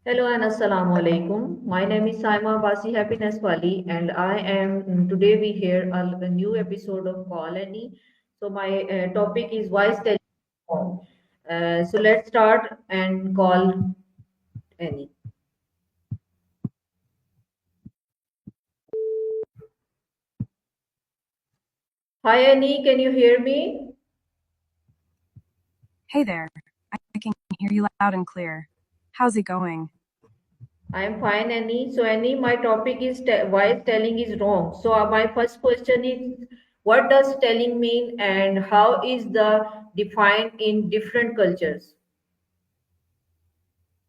Hello and assalamu alaikum. My name is Saima Basi Happiness Wali, and I am today we hear a new episode of Call Any. So my topic is why telling wrong. So let's start and call Any. Hi Annie, can you hear me? Hey there, I can hear you loud and clear. How's it going? I am fine, Annie. So Annie, my topic is why telling is wrong. So my first question is, what does telling mean, and how is the defined in different cultures?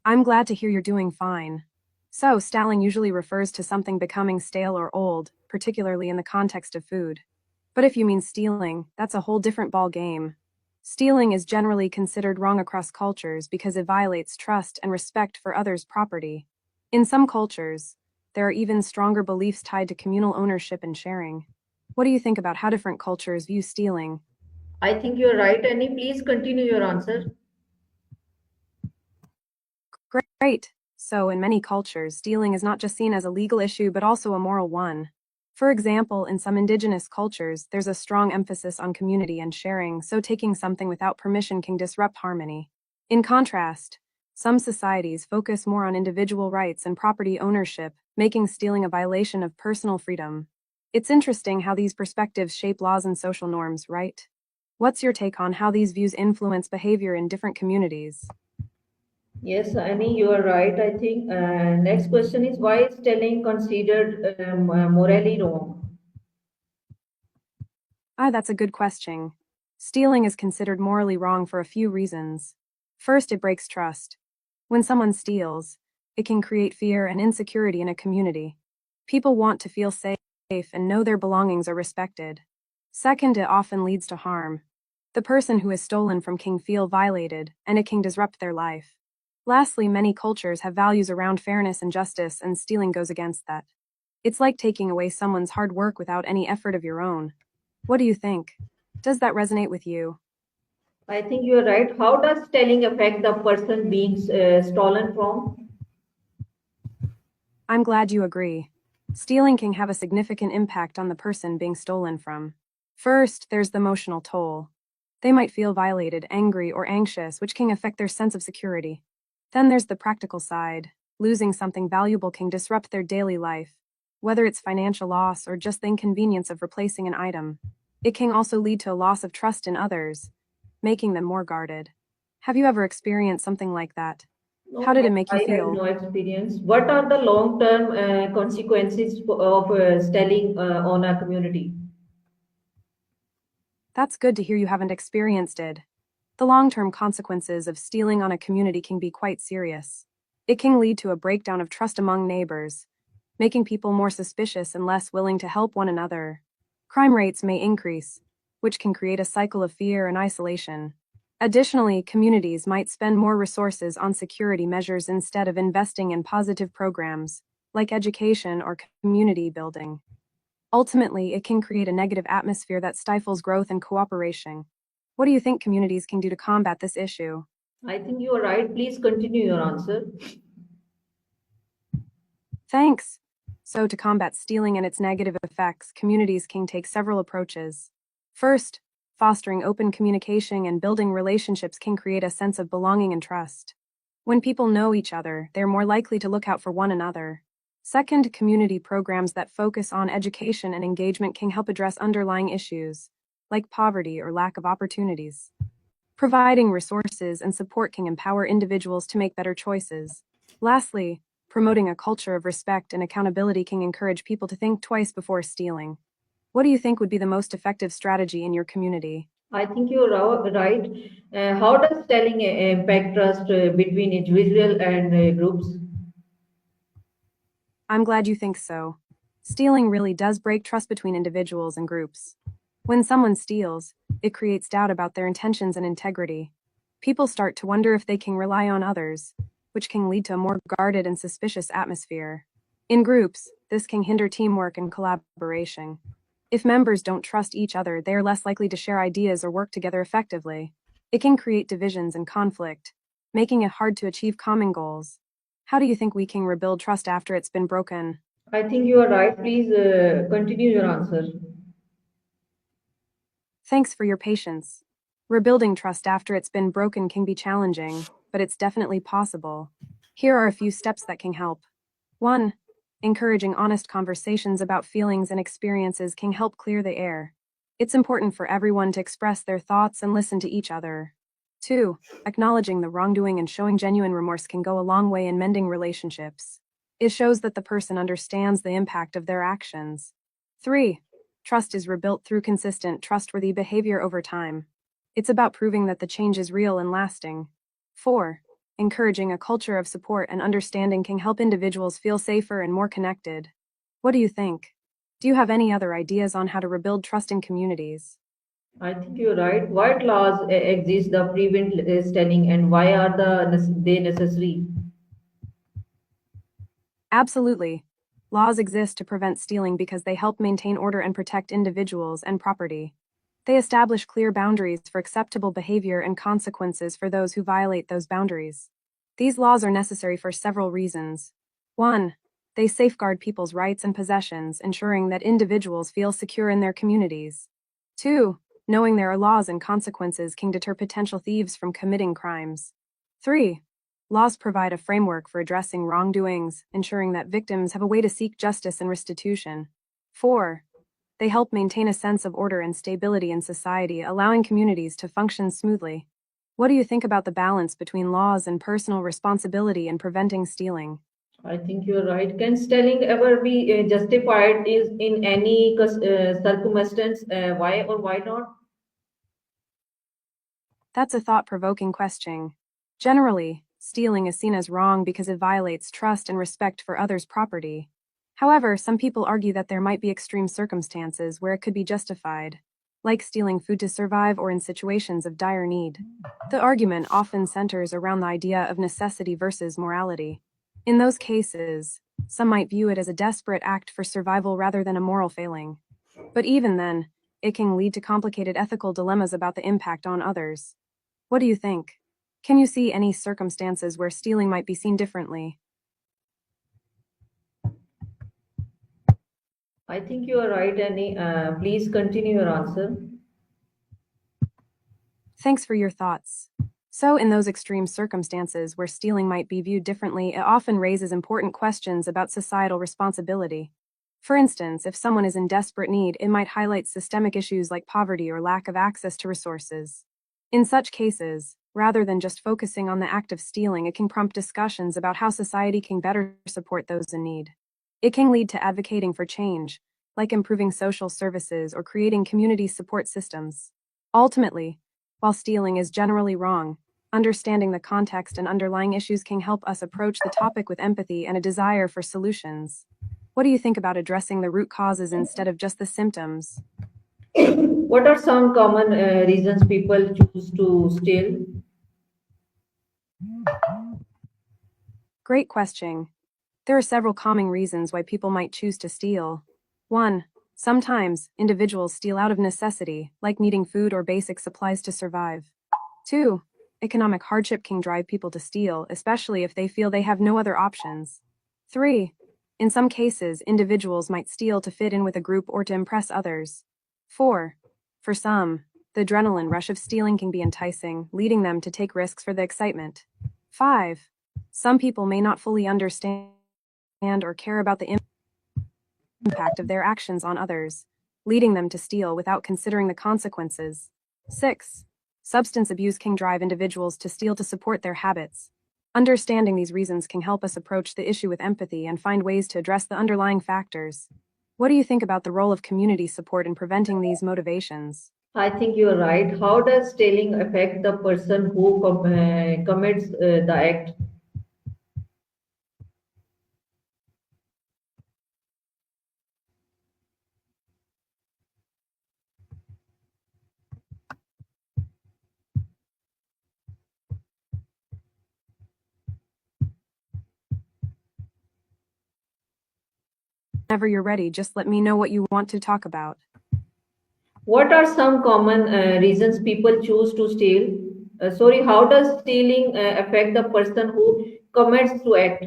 I'm glad to hear you're doing fine. So, stalling usually refers to something becoming stale or old, particularly in the context of food. But if you mean stealing, that's a whole different ball game. Stealing is generally considered wrong across cultures because it violates trust and respect for others' property. In some cultures, there are even stronger beliefs tied to communal ownership and sharing. What do you think about how different cultures view stealing? I think you're right, Annie. Please continue your answer. Great. So, in many cultures, stealing is not just seen as a legal issue but also a moral one. For example, in some indigenous cultures, there's a strong emphasis on community and sharing, so taking something without permission can disrupt harmony. In contrast, some societies focus more on individual rights and property ownership, making stealing a violation of personal freedom. It's interesting how these perspectives shape laws and social norms, right? What's your take on how these views influence behavior in different communities? Yes, Annie, you are right. I think next question is why is telling considered morally wrong? That's a good question. Stealing is considered morally wrong for a few reasons. First, it breaks trust. When someone steals, it can create fear and insecurity in a community. People want to feel safe and know their belongings are respected. Second, it often leads to harm. The person who is stolen from can feel violated, and it can disrupt their life. Lastly, many cultures have values around fairness and justice, and stealing goes against that. It's like taking away someone's hard work without any effort of your own. What do you think? Does that resonate with you? I think you are right. How does telling affect the person being stolen from? I'm glad you agree. Stealing can have a significant impact on the person being stolen from. First, there's the emotional toll. They might feel violated, angry, or anxious, which can affect their sense of security. Then there's the practical side. Losing something valuable can disrupt their daily life, whether it's financial loss or just the inconvenience of replacing an item. It can also lead to a loss of trust in others, making them more guarded. Have you ever experienced something like that? How No, did it make you I have feel? no experience. What are the long-term consequences of stealing on a community? That's good to hear you haven't experienced it. The long-term consequences of stealing on a community can be quite serious. It can lead to a breakdown of trust among neighbors, making people more suspicious and less willing to help one another. Crime rates may increase, which can create a cycle of fear and isolation. Additionally, communities might spend more resources on security measures instead of investing in positive programs, like education or community building. Ultimately, it can create a negative atmosphere that stifles growth and cooperation. What do you think communities can do to combat this issue? I think you are right. Please continue your answer. Thanks. So, to combat stealing and its negative effects, communities can take several approaches. First, fostering open communication and building relationships can create a sense of belonging and trust. When people know each other, they're more likely to look out for one another. Second, community programs that focus on education and engagement can help address underlying issues, like poverty or lack of opportunities. Providing resources and support can empower individuals to make better choices. Lastly, promoting a culture of respect and accountability can encourage people to think twice before stealing. What do you think would be the most effective strategy in your community? I think you're right. How does telling impact trust between individual and groups? I'm glad you think so. Stealing really does break trust between individuals and groups. When someone steals, it creates doubt about their intentions and integrity. People start to wonder if they can rely on others, which can lead to a more guarded and suspicious atmosphere. In groups, this can hinder teamwork and collaboration. If members don't trust each other, they are less likely to share ideas or work together effectively. It can create divisions and conflict, making it hard to achieve common goals. How do you think we can rebuild trust after it's been broken? I think you are right. Please continue your answer. Thanks for your patience. Rebuilding trust after it's been broken can be challenging, but it's definitely possible. Here are a few steps that can help. 1. Encouraging honest conversations about feelings and experiences can help clear the air. It's important for everyone to express their thoughts and listen to each other. 2. Acknowledging the wrongdoing and showing genuine remorse can go a long way in mending relationships. It shows that the person understands the impact of their actions. 3. Trust is rebuilt through consistent, trustworthy behavior over time. It's about proving that the change is real and lasting. 4. Encouraging a culture of support and understanding can help individuals feel safer and more connected. What do you think? Do you have any other ideas on how to rebuild trust in communities? I think you're right. What laws exist that prevent stealing, and why are they necessary? Absolutely. Laws exist to prevent stealing because they help maintain order and protect individuals and property. They establish clear boundaries for acceptable behavior and consequences for those who violate those boundaries. These laws are necessary for several reasons. 1. They safeguard people's rights and possessions, ensuring that individuals feel secure in their communities. 2. Knowing there are laws and consequences can deter potential thieves from committing crimes. 3. Laws provide a framework for addressing wrongdoings, ensuring that victims have a way to seek justice and restitution. 4. They help maintain a sense of order and stability in society, allowing communities to function smoothly. What do you think about the balance between laws and personal responsibility in preventing stealing? I think you're right. Can stealing ever be justified is in any circumstance? Why or why not? That's a thought-provoking question. Generally, stealing is seen as wrong because it violates trust and respect for others' property. However, some people argue that there might be extreme circumstances where it could be justified, like stealing food to survive or in situations of dire need. The argument often centers around the idea of necessity versus morality. In those cases, some might view it as a desperate act for survival rather than a moral failing. But even then, it can lead to complicated ethical dilemmas about the impact on others. What do you think? Can you see any circumstances where stealing might be seen differently? I think you are right, Annie. Please continue your answer. Thanks for your thoughts. So, in those extreme circumstances where stealing might be viewed differently, it often raises important questions about societal responsibility. For instance, if someone is in desperate need, it might highlight systemic issues like poverty or lack of access to resources. In such cases, rather than just focusing on the act of stealing, it can prompt discussions about how society can better support those in need. It can lead to advocating for change, like improving social services or creating community support systems. Ultimately, while stealing is generally wrong, understanding the context and underlying issues can help us approach the topic with empathy and a desire for solutions. What do you think about addressing the root causes instead of just the symptoms? What are some common reasons people choose to steal? Great question. There are several common reasons why people might choose to steal. 1. Sometimes, individuals steal out of necessity, like needing food or basic supplies to survive. 2. Economic hardship can drive people to steal, especially if they feel they have no other options. 3. In some cases, individuals might steal to fit in with a group or to impress others. 4. For some, the adrenaline rush of stealing can be enticing, leading them to take risks for the excitement. 5. Some people may not fully understand or care about the impact of their actions on others, leading them to steal without considering the consequences. 6. Substance abuse can drive individuals to steal to support their habits. Understanding these reasons can help us approach the issue with empathy and find ways to address the underlying factors. What do you think about the role of community support in preventing these motivations? I think you are right. How does stealing affect the person who commits the act? Whenever you're ready, just let me know what you want to talk about. What are some common reasons people choose to steal? Sorry, how does stealing affect the person who comments to act.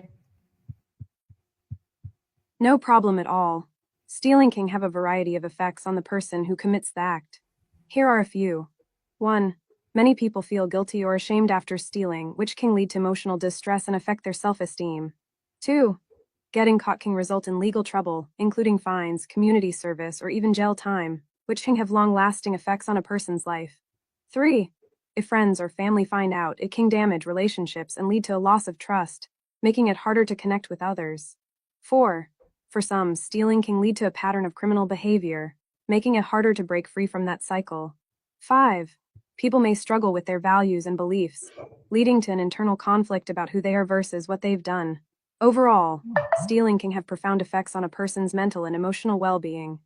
No problem at all. Stealing can have a variety of effects on the person who commits the act. Here are a few. 1. Many people feel guilty or ashamed after stealing, which can lead to emotional distress and affect their self-esteem. 2. Getting caught can result in legal trouble, including fines, community service, or even jail time, which can have long-lasting effects on a person's life. 3. If friends or family find out, it can damage relationships and lead to a loss of trust, making it harder to connect with others. 4. For some, stealing can lead to a pattern of criminal behavior, making it harder to break free from that cycle. 5. People may struggle with their values and beliefs, leading to an internal conflict about who they are versus what they've done. Overall, stealing can have profound effects on a person's mental and emotional well-being.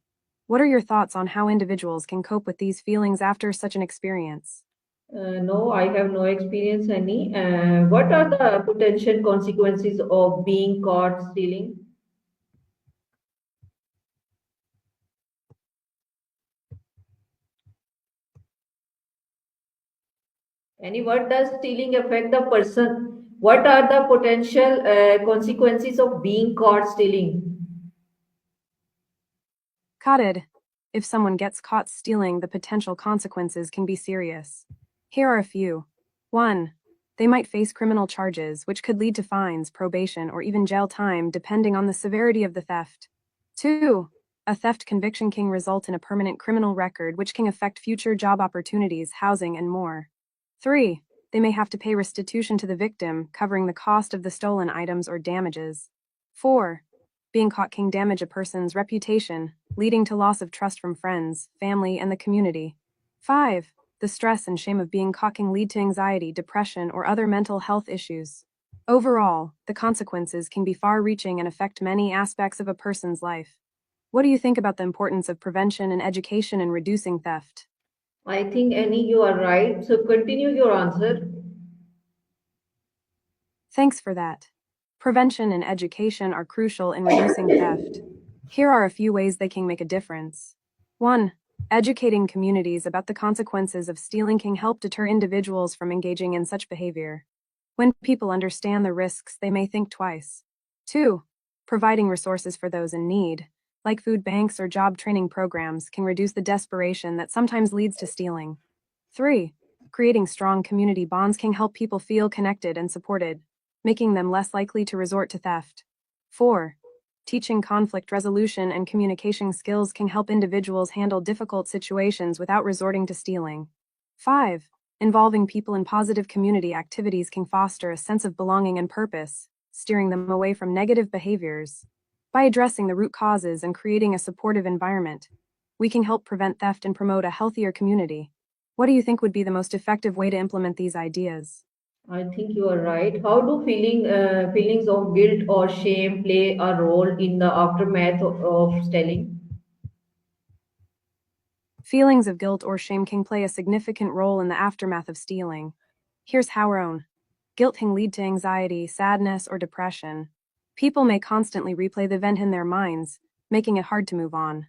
What are your thoughts on how individuals can cope with these feelings after such an experience? No, I have no experience any. What are the potential consequences of being caught stealing? Any, what does stealing affect the person? What are the potential consequences of being caught stealing? Caught. If someone gets caught stealing, the potential consequences can be serious. Here are a few. 1. They might face criminal charges, which could lead to fines, probation, or even jail time, depending on the severity of the theft. 2. A theft conviction can result in a permanent criminal record, which can affect future job opportunities, housing, and more. 3. They may have to pay restitution to the victim, covering the cost of the stolen items or damages. 4. Being caught can damage a person's reputation, leading to loss of trust from friends, family, and the community. 5. The stress and shame of being caught can lead to anxiety, depression, or other mental health issues. Overall, the consequences can be far-reaching and affect many aspects of a person's life. What do you think about the importance of prevention and education in reducing theft? I think Annie, you are right. So continue your answer. Thanks for that. Prevention and education are crucial in reducing theft. Here are a few ways they can make a difference. 1. Educating communities about the consequences of stealing can help deter individuals from engaging in such behavior. When people understand the risks, they may think twice. 2. Providing resources for those in need, like food banks or job training programs, can reduce the desperation that sometimes leads to stealing. 3. Creating strong community bonds can help people feel connected and supported, making them less likely to resort to theft. 4. Teaching conflict resolution and communication skills can help individuals handle difficult situations without resorting to stealing. 5. Involving people in positive community activities can foster a sense of belonging and purpose, steering them away from negative behaviors. By addressing the root causes and creating a supportive environment, we can help prevent theft and promote a healthier community. What do you think would be the most effective way to implement these ideas? I think you are right. How do feelings of guilt or shame play a role in the aftermath of stealing? Feelings of guilt or shame can play a significant role in the aftermath of stealing. Here's how our own. Guilt can lead to anxiety, sadness, or depression. People may constantly replay the event in their minds, making it hard to move on.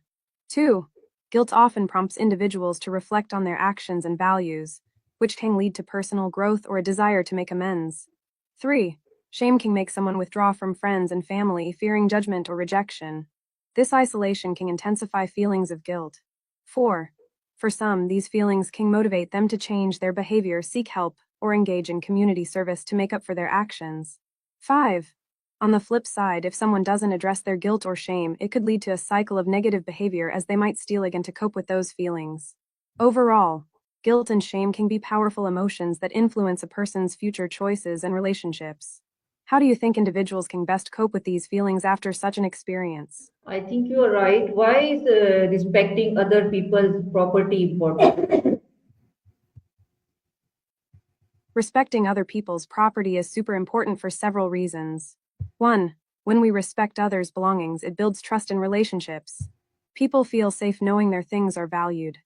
2. Guilt often prompts individuals to reflect on their actions and values, which can lead to personal growth or a desire to make amends. 3. Shame can make someone withdraw from friends and family, fearing judgment or rejection. This isolation can intensify feelings of guilt. 4. For some, these feelings can motivate them to change their behavior, seek help, or engage in community service to make up for their actions. 5. On the flip side, if someone doesn't address their guilt or shame, it could lead to a cycle of negative behavior as they might steal again to cope with those feelings. Overall, guilt and shame can be powerful emotions that influence a person's future choices and relationships. How do you think individuals can best cope with these feelings after such an experience? I think you are right. Why is respecting other people's property important? Respecting other people's property is super important for several reasons. 1. When we respect others' belongings, it builds trust in relationships. People feel safe knowing their things are valued.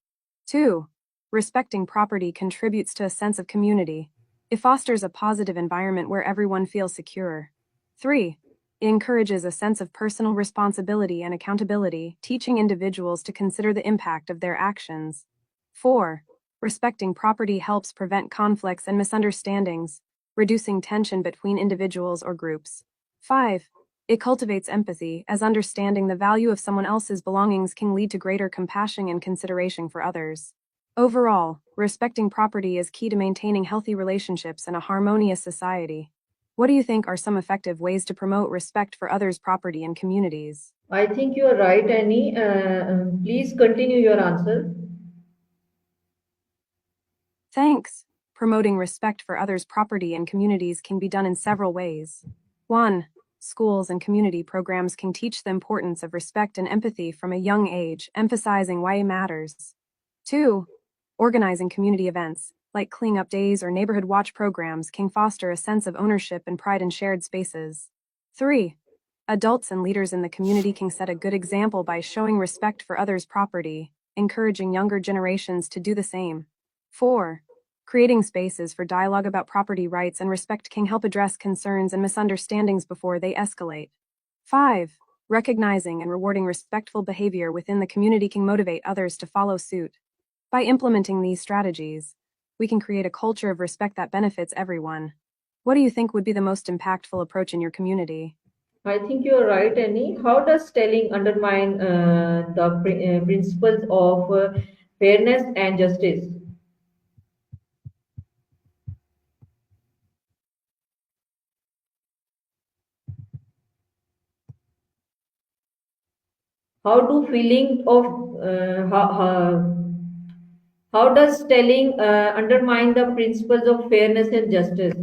2. Respecting property contributes to a sense of community. It fosters a positive environment where everyone feels secure. 3. It encourages a sense of personal responsibility and accountability, teaching individuals to consider the impact of their actions. 4. Respecting property helps prevent conflicts and misunderstandings, reducing tension between individuals or groups. 5. It cultivates empathy, as understanding the value of someone else's belongings can lead to greater compassion and consideration for others. Overall, respecting property is key to maintaining healthy relationships and a harmonious society. What do you think are some effective ways to promote respect for others' property and communities? I think you are right, Annie. Please continue your answer. Thanks. Promoting respect for others' property and communities can be done in several ways. 1. Schools and community programs can teach the importance of respect and empathy from a young age, emphasizing why it matters. 2. Organizing community events, like cleanup days or neighborhood watch programs, can foster a sense of ownership and pride in shared spaces. 3. Adults and leaders in the community can set a good example by showing respect for others' property, encouraging younger generations to do the same. 4. Creating spaces for dialogue about property rights and respect can help address concerns and misunderstandings before they escalate. 5. Recognizing and rewarding respectful behavior within the community can motivate others to follow suit. By implementing these strategies, we can create a culture of respect that benefits everyone. What do you think would be the most impactful approach in your community? I think you are right, Annie. How does telling undermine the principles of fairness and justice? How do feeling of how does telling undermine the principles of fairness and justice?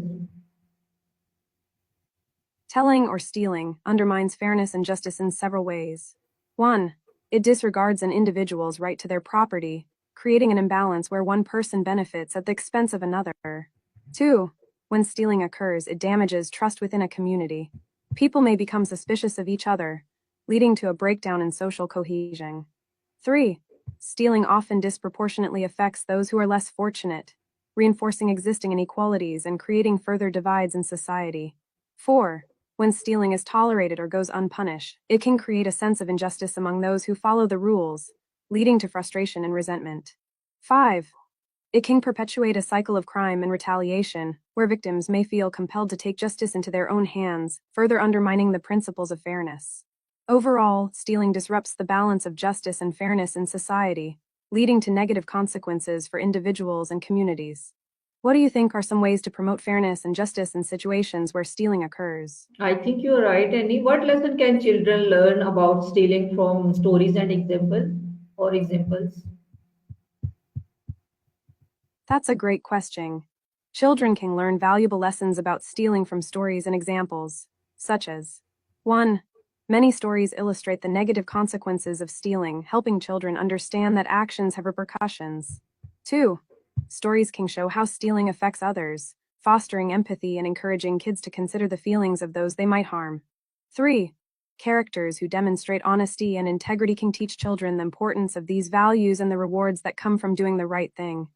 Telling or stealing undermines fairness and justice in several ways. 1. It disregards an individual's right to their property, creating an imbalance where one person benefits at the expense of another. 2. When stealing occurs, it damages trust within a community. People may become suspicious of each other, leading to a breakdown in social cohesion. 3. Stealing often disproportionately affects those who are less fortunate, reinforcing existing inequalities and creating further divides in society. 4. When stealing is tolerated or goes unpunished, it can create a sense of injustice among those who follow the rules, leading to frustration and resentment. 5. It can perpetuate a cycle of crime and retaliation, where victims may feel compelled to take justice into their own hands, further undermining the principles of fairness. Overall, stealing disrupts the balance of justice and fairness in society, leading to negative consequences for individuals and communities. What do you think are some ways to promote fairness and justice in situations where stealing occurs? I think you are right, Annie. What lesson can children learn about stealing from stories and examples? That's a great question. Children can learn valuable lessons about stealing from stories and examples, such as 1. Many stories illustrate the negative consequences of stealing, helping children understand that actions have repercussions. 2. Stories can show how stealing affects others, fostering empathy and encouraging kids to consider the feelings of those they might harm. 3. Characters who demonstrate honesty and integrity can teach children the importance of these values and the rewards that come from doing the right thing.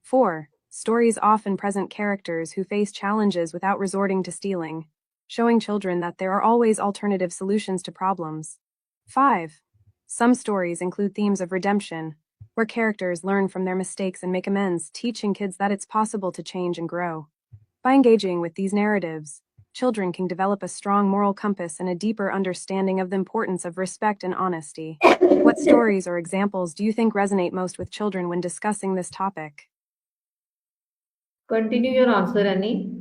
4. Stories often present characters who face challenges without resorting to stealing, showing children that there are always alternative solutions to problems. 5. Some stories include themes of redemption, where characters learn from their mistakes and make amends, teaching kids that it's possible to change and grow. By engaging with these narratives, children can develop a strong moral compass and a deeper understanding of the importance of respect and honesty. What stories or examples do you think resonate most with children when discussing this topic? Continue your answer, Annie.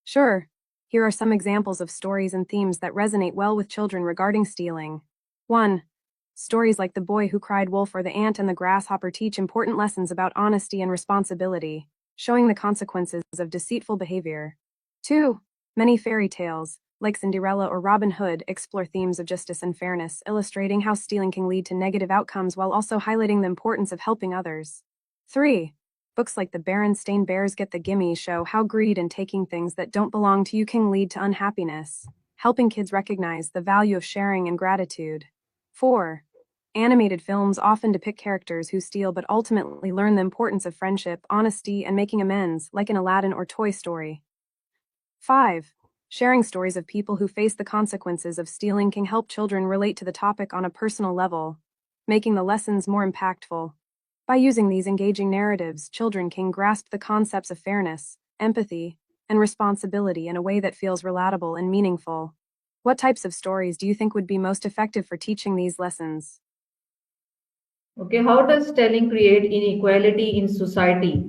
Sure. Here are some examples of stories and themes that resonate well with children regarding stealing. 1. Stories like The Boy Who Cried Wolf or The Ant and the Grasshopper teach important lessons about honesty and responsibility, showing the consequences of deceitful behavior. 2. Many fairy tales, like Cinderella or Robin Hood, explore themes of justice and fairness, illustrating how stealing can lead to negative outcomes while also highlighting the importance of helping others. 3. Books like The Berenstain Bears Get the Gimme show how greed and taking things that don't belong to you can lead to unhappiness, helping kids recognize the value of sharing and gratitude. 4. Animated films often depict characters who steal but ultimately learn the importance of friendship, honesty, and making amends, like in Aladdin or Toy Story. 5. Sharing stories of people who face the consequences of stealing can help children relate to the topic on a personal level, making the lessons more impactful. By using these engaging narratives, children can grasp the concepts of fairness, empathy, and responsibility in a way that feels relatable and meaningful. What types of stories do you think would be most effective for teaching these lessons? Okay, how does telling create inequality in society?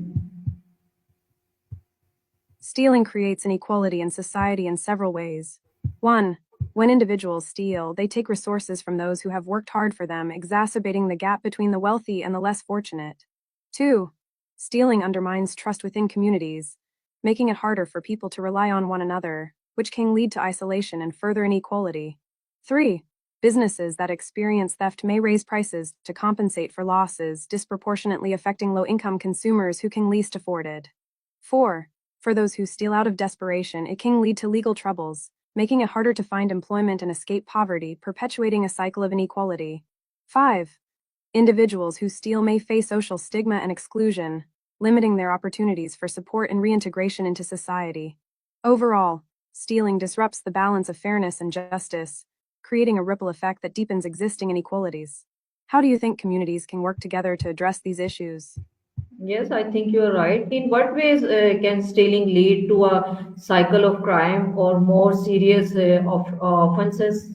Stealing creates inequality in society in several ways. 1. When individuals steal, they take resources from those who have worked hard for them, exacerbating the gap between the wealthy and the less fortunate. 2. Stealing undermines trust within communities, making it harder for people to rely on one another, which can lead to isolation and further inequality. 3. Businesses that experience theft may raise prices to compensate for losses, disproportionately affecting low-income consumers who can least afford it. 4. For those who steal out of desperation, it can lead to legal troubles, making it harder to find employment and escape poverty, perpetuating a cycle of inequality. 5. Individuals who steal may face social stigma and exclusion, limiting their opportunities for support and reintegration into society. Overall, stealing disrupts the balance of fairness and justice, creating a ripple effect that deepens existing inequalities. How do you think communities can work together to address these issues? Yes, I think you're right. In what ways can stealing lead to a cycle of crime or more serious offenses?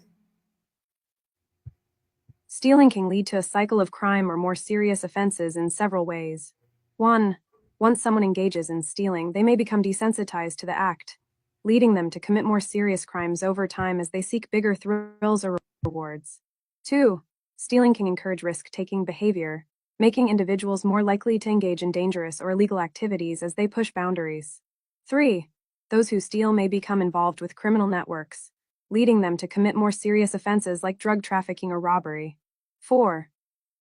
Stealing can lead to a cycle of crime or more serious offenses in several ways. 1. Once someone engages in stealing, they may become desensitized to the act, leading them to commit more serious crimes over time as they seek bigger thrills or rewards. 2. Stealing can encourage risk-taking behavior, making individuals more likely to engage in dangerous or illegal activities as they push boundaries. 3. Those who steal may become involved with criminal networks, leading them to commit more serious offenses like drug trafficking or robbery. 4.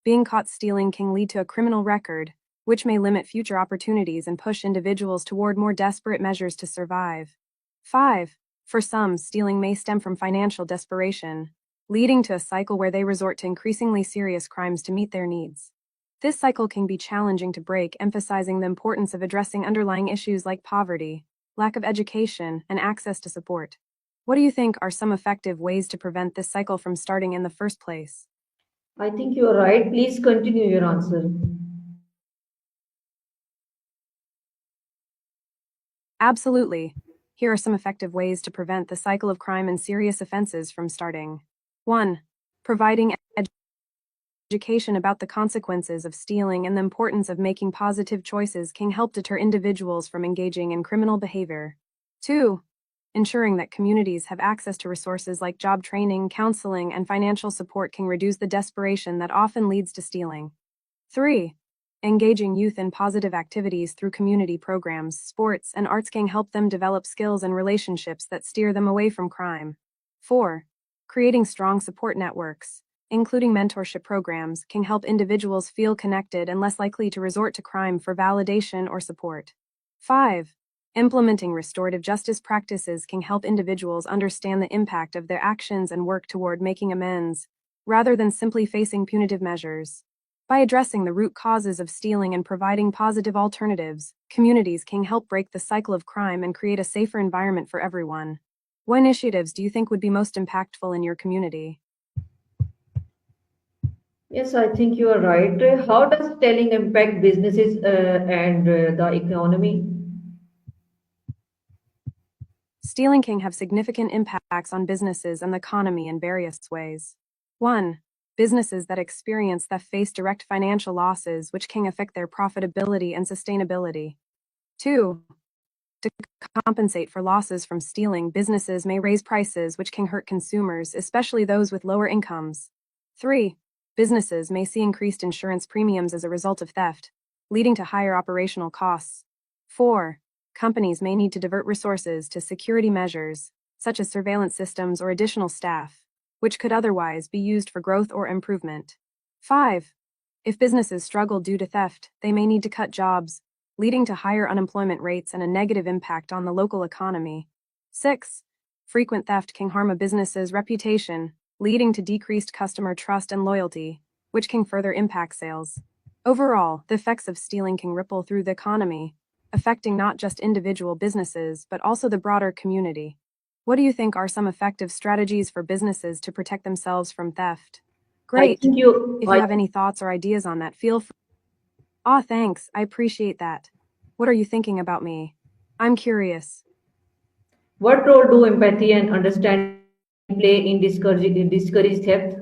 Being caught stealing can lead to a criminal record, which may limit future opportunities and push individuals toward more desperate measures to survive. 5. For some, stealing may stem from financial desperation, leading to a cycle where they resort to increasingly serious crimes to meet their needs. This cycle can be challenging to break, emphasizing the importance of addressing underlying issues like poverty, lack of education, and access to support. What do you think are some effective ways to prevent this cycle from starting in the first place? I think you're right. Please continue your answer. Absolutely. Here are some effective ways to prevent the cycle of crime and serious offenses from starting. 1. Providing education about the consequences of stealing and the importance of making positive choices can help deter individuals from engaging in criminal behavior. 2. Ensuring that communities have access to resources like job training, counseling, and financial support can reduce the desperation that often leads to stealing. 3. Engaging youth in positive activities through community programs, sports, and arts can help them develop skills and relationships that steer them away from crime. 4. Creating strong support networks, including mentorship programs, can help individuals feel connected and less likely to resort to crime for validation or support. 5. Implementing restorative justice practices can help individuals understand the impact of their actions and work toward making amends, rather than simply facing punitive measures. By addressing the root causes of stealing and providing positive alternatives, communities can help break the cycle of crime and create a safer environment for everyone. What initiatives do you think would be most impactful in your community? Yes, I think you are right. How does telling impact businesses and the economy? Stealing can have significant impacts on businesses and the economy in various ways. 1. Businesses that experience theft face direct financial losses, which can affect their profitability and sustainability. 2. To compensate for losses from stealing, businesses may raise prices, which can hurt consumers, especially those with lower incomes. 3. Businesses may see increased insurance premiums as a result of theft, leading to higher operational costs. 4. Companies may need to divert resources to security measures, such as surveillance systems or additional staff, which could otherwise be used for growth or improvement. 5. If businesses struggle due to theft, they may need to cut jobs, leading to higher unemployment rates and a negative impact on the local economy. 6. Frequent theft can harm a business's reputation, leading to decreased customer trust and loyalty, which can further impact sales. Overall, the effects of stealing can ripple through the economy, affecting not just individual businesses but also the broader community. What do you think are some effective strategies for businesses to protect themselves from theft? I Great! think you, If you I have any thoughts or ideas on that, feel free. Aw, thanks, I appreciate that. What are you thinking about me? I'm curious. What role do empathy and understanding play in discourage theft?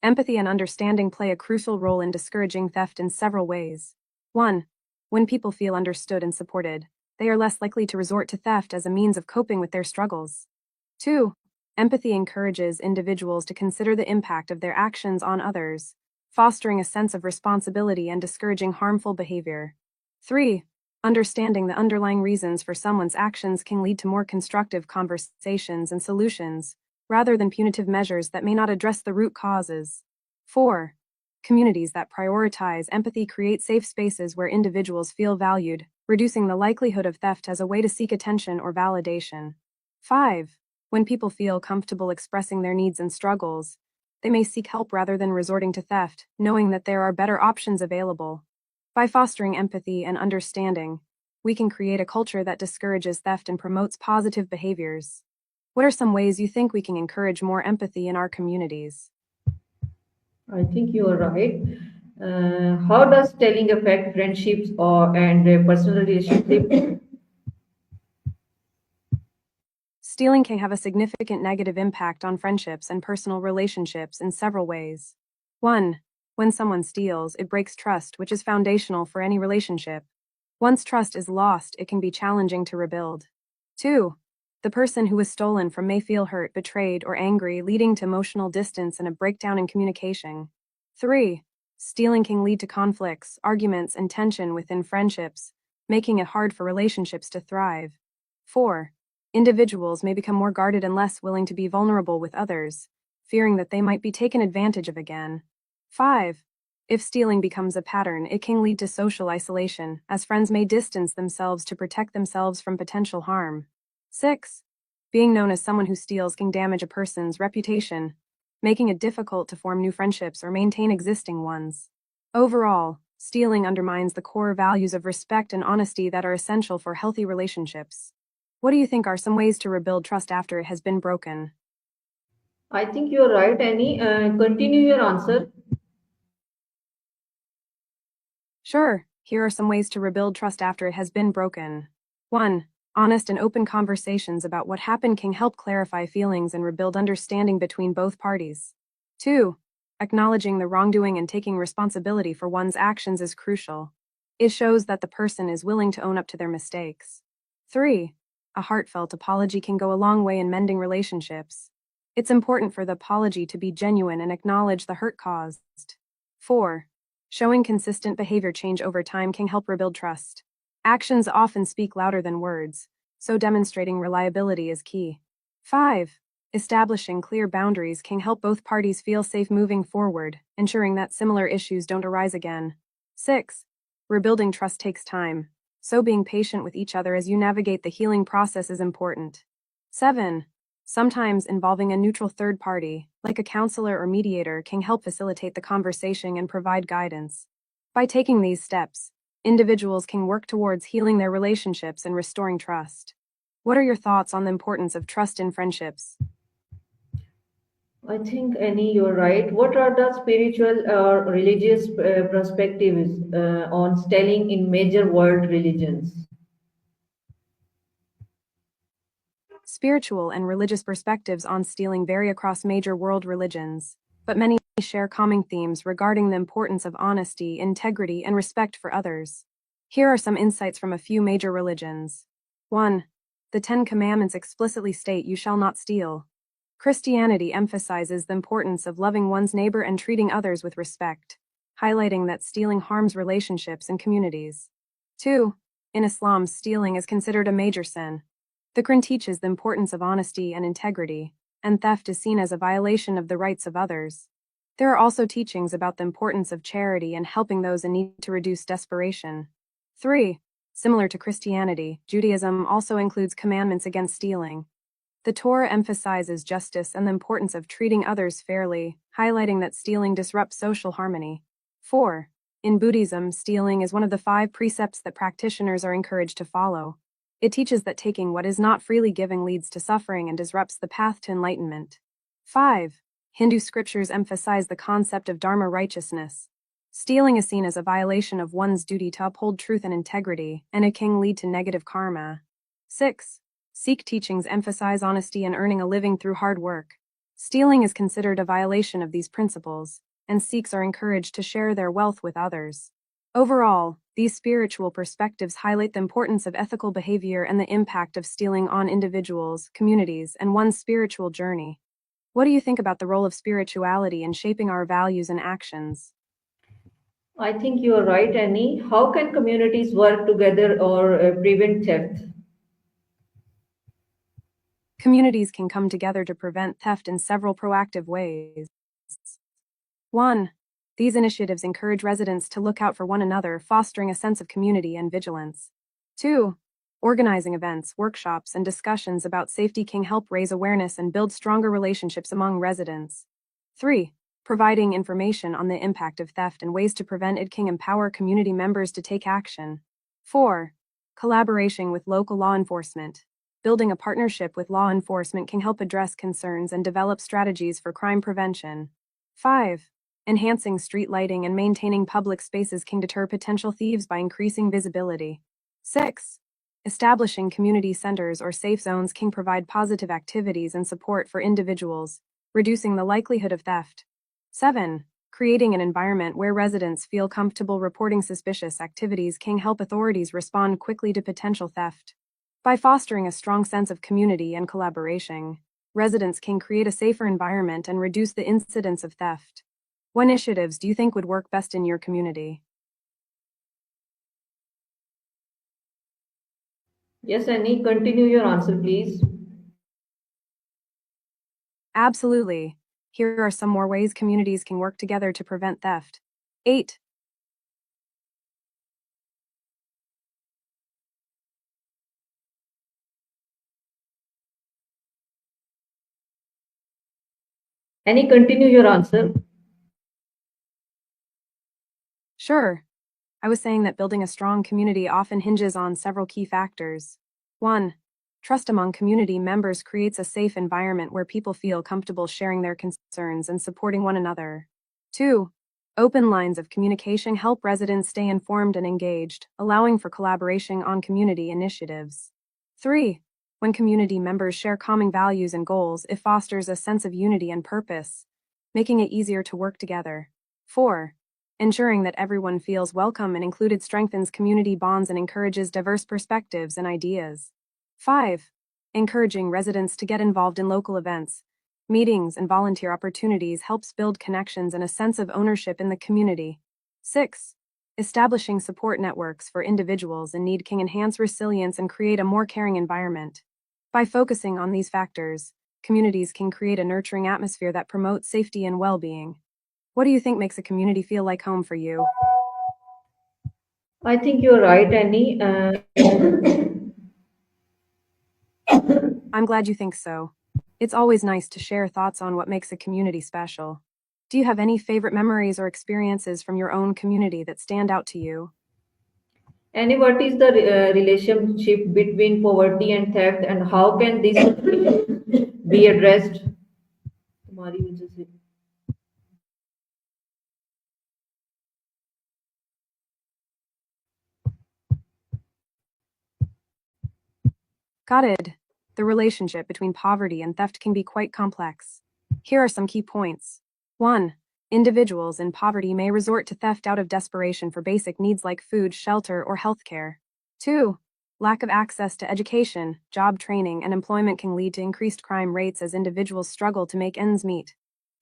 Empathy and understanding play a crucial role in discouraging theft in several ways. 1. When people feel understood and supported, they are less likely to resort to theft as a means of coping with their struggles. 2. Empathy encourages individuals to consider the impact of their actions on others, fostering a sense of responsibility and discouraging harmful behavior. 3. Understanding the underlying reasons for someone's actions can lead to more constructive conversations and solutions, rather than punitive measures that may not address the root causes. 4. Communities that prioritize empathy create safe spaces where individuals feel valued, reducing the likelihood of theft as a way to seek attention or validation. 5. When people feel comfortable expressing their needs and struggles, they may seek help rather than resorting to theft, knowing that there are better options available. By fostering empathy and understanding, we can create a culture that discourages theft and promotes positive behaviors. What are some ways you think we can encourage more empathy in our communities? I think you are right. How does telling affect friendships or and personal relationships? Stealing can have a significant negative impact on friendships and personal relationships in several ways. 1. When someone steals, it breaks trust, which is foundational for any relationship. Once trust is lost, it can be challenging to rebuild. 2. The person who was stolen from may feel hurt, betrayed, or angry, leading to emotional distance and a breakdown in communication. 3. Stealing can lead to conflicts, arguments, and tension within friendships, making it hard for relationships to thrive. 4. Individuals may become more guarded and less willing to be vulnerable with others, fearing that they might be taken advantage of again. 5. If stealing becomes a pattern, it can lead to social isolation, as friends may distance themselves to protect themselves from potential harm. 6. Being known as someone who steals can damage a person's reputation, making it difficult to form new friendships or maintain existing ones. Overall, stealing undermines the core values of respect and honesty that are essential for healthy relationships. What do you think are some ways to rebuild trust after it has been broken? I think you are right, Annie. Continue your answer. Sure, here are some ways to rebuild trust after it has been broken. 1. Honest and open conversations about what happened can help clarify feelings and rebuild understanding between both parties. 2. Acknowledging the wrongdoing and taking responsibility for one's actions is crucial. It shows that the person is willing to own up to their mistakes. 3. A heartfelt apology can go a long way in mending relationships. It's important for the apology to be genuine and acknowledge the hurt caused. 4. Showing consistent behavior change over time can help rebuild trust. Actions often speak louder than words, so demonstrating reliability is key. 5. Establishing clear boundaries can help both parties feel safe moving forward, ensuring that similar issues don't arise again. 6. Rebuilding trust takes time, so being patient with each other as you navigate the healing process is important. 7. Sometimes involving a neutral third party, like a counselor or mediator, can help facilitate the conversation and provide guidance. By taking these steps, individuals can work towards healing their relationships and restoring trust. What are your thoughts on the importance of trust in friendships? I think, Annie, you're right. What are the spiritual or religious perspectives on stealing in major world religions? Spiritual and religious perspectives on stealing vary across major world religions, but many share common themes regarding the importance of honesty, integrity, and respect for others. Here are some insights from a few major religions. 1. The Ten Commandments explicitly state you shall not steal. Christianity emphasizes the importance of loving one's neighbor and treating others with respect, highlighting that stealing harms relationships and communities. 2. In Islam, stealing is considered a major sin. The Quran teaches the importance of honesty and integrity, and theft is seen as a violation of the rights of others. There are also teachings about the importance of charity and helping those in need to reduce desperation. 3. Similar to Christianity, Judaism also includes commandments against stealing. The Torah emphasizes justice and the importance of treating others fairly, highlighting that stealing disrupts social harmony. 4. In Buddhism, stealing is one of the 5 precepts that practitioners are encouraged to follow. It teaches that taking what is not freely given leads to suffering and disrupts the path to enlightenment. 5. Hindu scriptures emphasize the concept of dharma righteousness. Stealing is seen as a violation of one's duty to uphold truth and integrity, and it can lead to negative karma. 6. Sikh teachings emphasize honesty and earning a living through hard work. Stealing is considered a violation of these principles, and Sikhs are encouraged to share their wealth with others. Overall, these spiritual perspectives highlight the importance of ethical behavior and the impact of stealing on individuals, communities, and one's spiritual journey. What do you think about the role of spirituality in shaping our values and actions? I think you are right, Annie. How can communities work together or prevent theft? Communities can come together to prevent theft in several proactive ways. 1. These initiatives encourage residents to look out for one another, fostering a sense of community and vigilance. 2. Organizing events, workshops, and discussions about safety can help raise awareness and build stronger relationships among residents. 3. Providing information on the impact of theft and ways to prevent it can empower community members to take action. 4. Collaboration with local law enforcement. Building a partnership with law enforcement can help address concerns and develop strategies for crime prevention. 5. Enhancing street lighting and maintaining public spaces can deter potential thieves by increasing visibility. 6. Establishing community centers or safe zones can provide positive activities and support for individuals, reducing the likelihood of theft. 7. Creating an environment where residents feel comfortable reporting suspicious activities can help authorities respond quickly to potential theft. By fostering a strong sense of community and collaboration, residents can create a safer environment and reduce the incidence of theft. What initiatives do you think would work best in your community? Yes, Annie, continue your answer, please. Absolutely. Here are some more ways communities can work together to prevent theft. 8. Annie, continue your answer. Sure. I was saying that building a strong community often hinges on several key factors. 1. Trust among community members creates a safe environment where people feel comfortable sharing their concerns and supporting one another. 2. Open lines of communication help residents stay informed and engaged, allowing for collaboration on community initiatives. 3. When community members share common values and goals, it fosters a sense of unity and purpose, making it easier to work together. 4. Ensuring that everyone feels welcome and included strengthens community bonds and encourages diverse perspectives and ideas. 5. Encouraging residents to get involved in local events, meetings, and volunteer opportunities helps build connections and a sense of ownership in the community. 6. Establishing support networks for individuals in need can enhance resilience and create a more caring environment. By focusing on these factors, communities can create a nurturing atmosphere that promotes safety and well-being. What do you think makes a community feel like home for you? I think you're right, Annie. I'm glad you think so. It's always nice to share thoughts on what makes a community special. Do you have any favorite memories or experiences from your own community that stand out to you? Annie, what is the relationship between poverty and theft, and how can this be addressed? तुम्हारी वजह से Got it. The relationship between poverty and theft can be quite complex. Here are some key points. 1. Individuals in poverty may resort to theft out of desperation for basic needs like food, shelter, or healthcare. 2. Lack of access to education, job training, and employment can lead to increased crime rates as individuals struggle to make ends meet.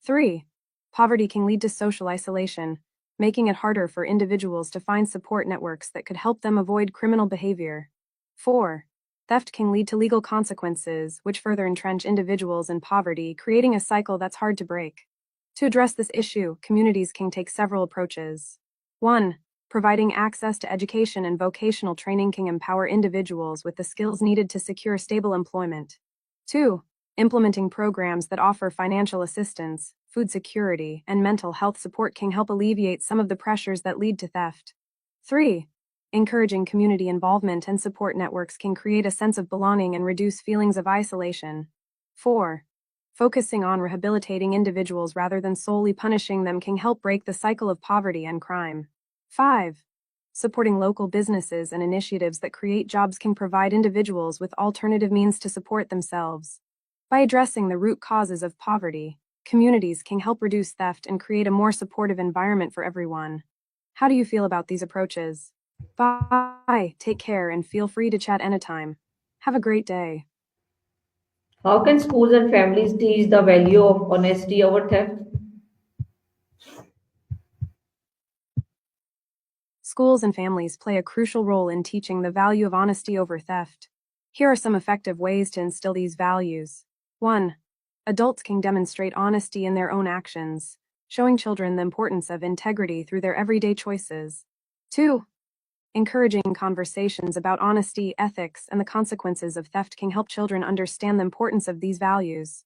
3. Poverty can lead to social isolation, making it harder for individuals to find support networks that could help them avoid criminal behavior. 4. Theft can lead to legal consequences, which further entrench individuals in poverty, creating a cycle that's hard to break. To address this issue, communities can take several approaches. 1. Providing access to education and vocational training can empower individuals with the skills needed to secure stable employment. 2. Implementing programs that offer financial assistance, food security, and mental health support can help alleviate some of the pressures that lead to theft. 3. Encouraging community involvement and support networks can create a sense of belonging and reduce feelings of isolation. 4. Focusing on rehabilitating individuals rather than solely punishing them can help break the cycle of poverty and crime. 5. Supporting local businesses and initiatives that create jobs can provide individuals with alternative means to support themselves. By addressing the root causes of poverty, communities can help reduce theft and create a more supportive environment for everyone. How do you feel about these approaches? Bye, take care, and feel free to chat anytime. Have a great day. How can schools and families teach the value of honesty over theft? Schools and families play a crucial role in teaching the value of honesty over theft. Here are some effective ways to instill these values. 1. Adults can demonstrate honesty in their own actions, showing children the importance of integrity through their everyday choices. 2. Encouraging conversations about honesty, ethics, and the consequences of theft can help children understand the importance of these values.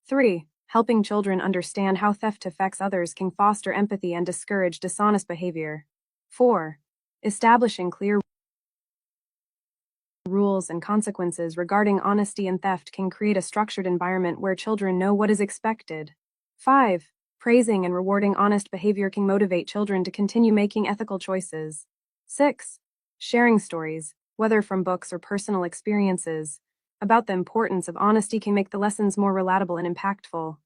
3. Helping children understand how theft affects others can foster empathy and discourage dishonest behavior. 4. Establishing clear rules and consequences regarding honesty and theft can create a structured environment where children know what is expected. 5. Praising and rewarding honest behavior can motivate children to continue making ethical choices. 6. Sharing stories, whether from books or personal experiences, about the importance of honesty can make the lessons more relatable and impactful.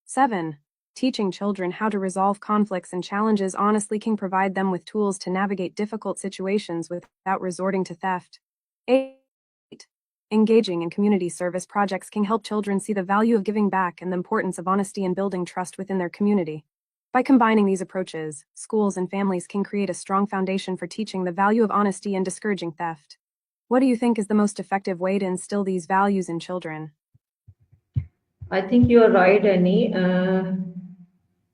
7. Teaching children how to resolve conflicts and challenges honestly can provide them with tools to navigate difficult situations without resorting to theft. 8. Engaging in community service projects can help children see the value of giving back and the importance of honesty and building trust within their community. By combining these approaches, schools and families can create a strong foundation for teaching the value of honesty and discouraging theft. What do you think is the most effective way to instill these values in children? I think you are right, Annie.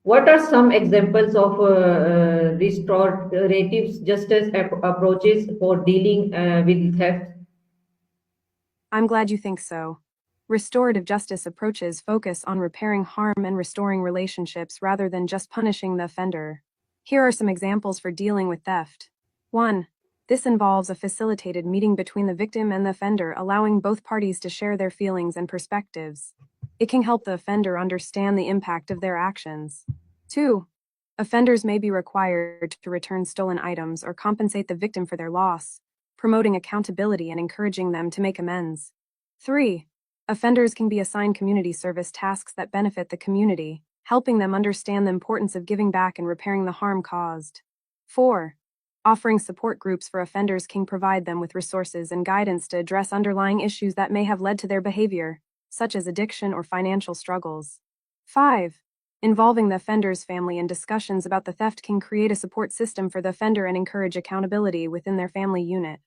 What are some examples of restorative justice approaches for dealing with theft? I'm glad you think so. Restorative justice approaches focus on repairing harm and restoring relationships rather than just punishing the offender. Here are some examples for dealing with theft. 1. This involves a facilitated meeting between the victim and the offender, allowing both parties to share their feelings and perspectives. It can help the offender understand the impact of their actions. 2. Offenders may be required to return stolen items or compensate the victim for their loss, promoting accountability and encouraging them to make amends. 3. Offenders can be assigned community service tasks that benefit the community, helping them understand the importance of giving back and repairing the harm caused. 4. Offering support groups for offenders can provide them with resources and guidance to address underlying issues that may have led to their behavior, such as addiction or financial struggles. 5. Involving the offender's family in discussions about the theft can create a support system for the offender and encourage accountability within their family unit.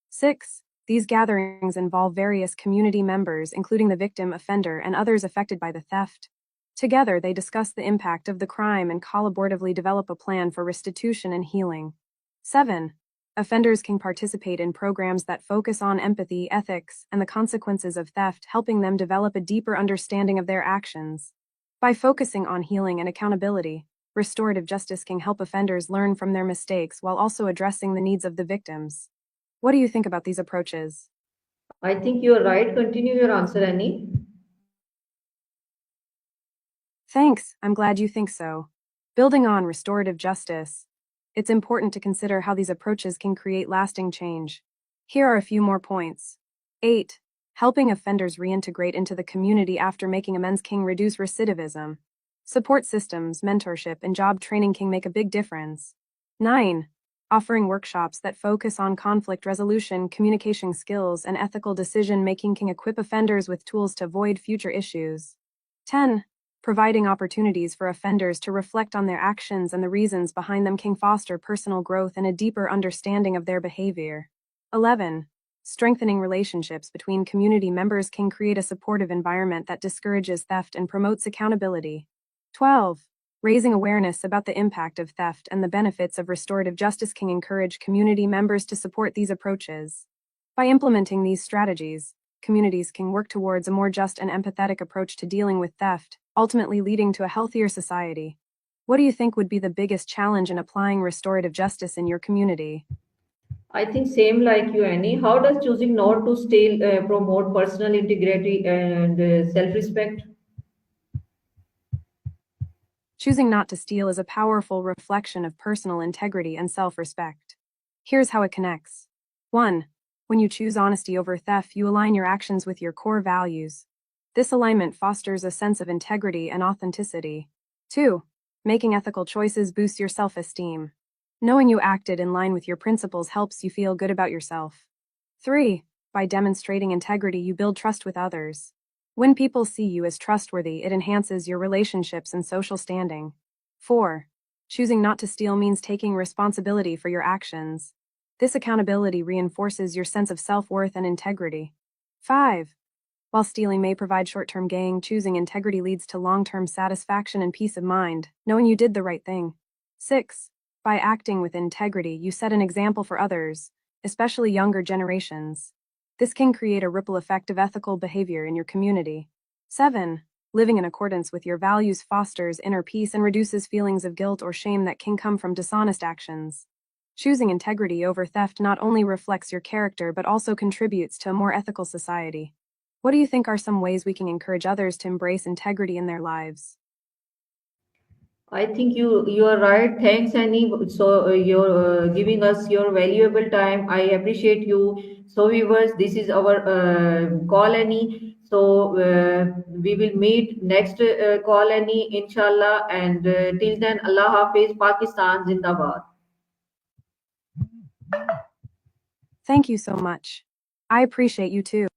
6. These gatherings involve various community members, including the victim, offender, and others affected by the theft. Together, they discuss the impact of the crime and collaboratively develop a plan for restitution and healing. 7. Offenders can participate in programs that focus on empathy, ethics, and the consequences of theft, helping them develop a deeper understanding of their actions. By focusing on healing and accountability, restorative justice can help offenders learn from their mistakes while also addressing the needs of the victims. What do you think about these approaches? I think you are right. Continue your answer, Annie. Thanks, I'm glad you think so. Building on restorative justice, it's important to consider how these approaches can create lasting change. Here are a few more points. 8. Helping offenders reintegrate into the community after making amends can reduce recidivism. Support systems, mentorship, and job training can make a big difference. 9. Offering workshops that focus on conflict resolution, communication skills, and ethical decision-making can equip offenders with tools to avoid future issues. 10. Providing opportunities for offenders to reflect on their actions and the reasons behind them can foster personal growth and a deeper understanding of their behavior. 11. Strengthening relationships between community members can create a supportive environment that discourages theft and promotes accountability. 12. Raising awareness about the impact of theft and the benefits of restorative justice can encourage community members to support these approaches. By implementing these strategies, communities can work towards a more just and empathetic approach to dealing with theft, ultimately leading to a healthier society. What do you think would be the biggest challenge in applying restorative justice in your community? I think same like you, Annie. How does choosing not to steal promote personal integrity and self-respect? Choosing not to steal is a powerful reflection of personal integrity and self-respect. Here's how it connects. 1. When you choose honesty over theft, you align your actions with your core values. This alignment fosters a sense of integrity and authenticity. 2. Making ethical choices boosts your self-esteem. Knowing you acted in line with your principles helps you feel good about yourself. 3. By demonstrating integrity, you build trust with others. When people see you as trustworthy, it enhances your relationships and social standing. 4. Choosing not to steal means taking responsibility for your actions. This accountability reinforces your sense of self-worth and integrity. 5. While stealing may provide short-term gain, choosing integrity leads to long-term satisfaction and peace of mind, knowing you did the right thing. 6. By acting with integrity, you set an example for others, especially younger generations. This can create a ripple effect of ethical behavior in your community. 7. Living in accordance with your values fosters inner peace and reduces feelings of guilt or shame that can come from dishonest actions. Choosing integrity over theft not only reflects your character but also contributes to a more ethical society. What do you think are some ways we can encourage others to embrace integrity in their lives? I think you are right. Thanks, Annie. So you're giving us your valuable time. I appreciate you. So viewers, this is our call, Annie. So we will meet next call, Annie, inshallah. And till then, Allah Hafiz, Pakistan Zindabad. Thank you so much. I appreciate you too.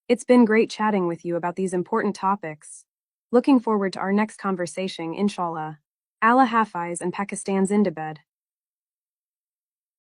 It's been great chatting with you about these important topics. Looking forward to our next conversation, inshallah. Allah Hafiz and Pakistan Zindabad.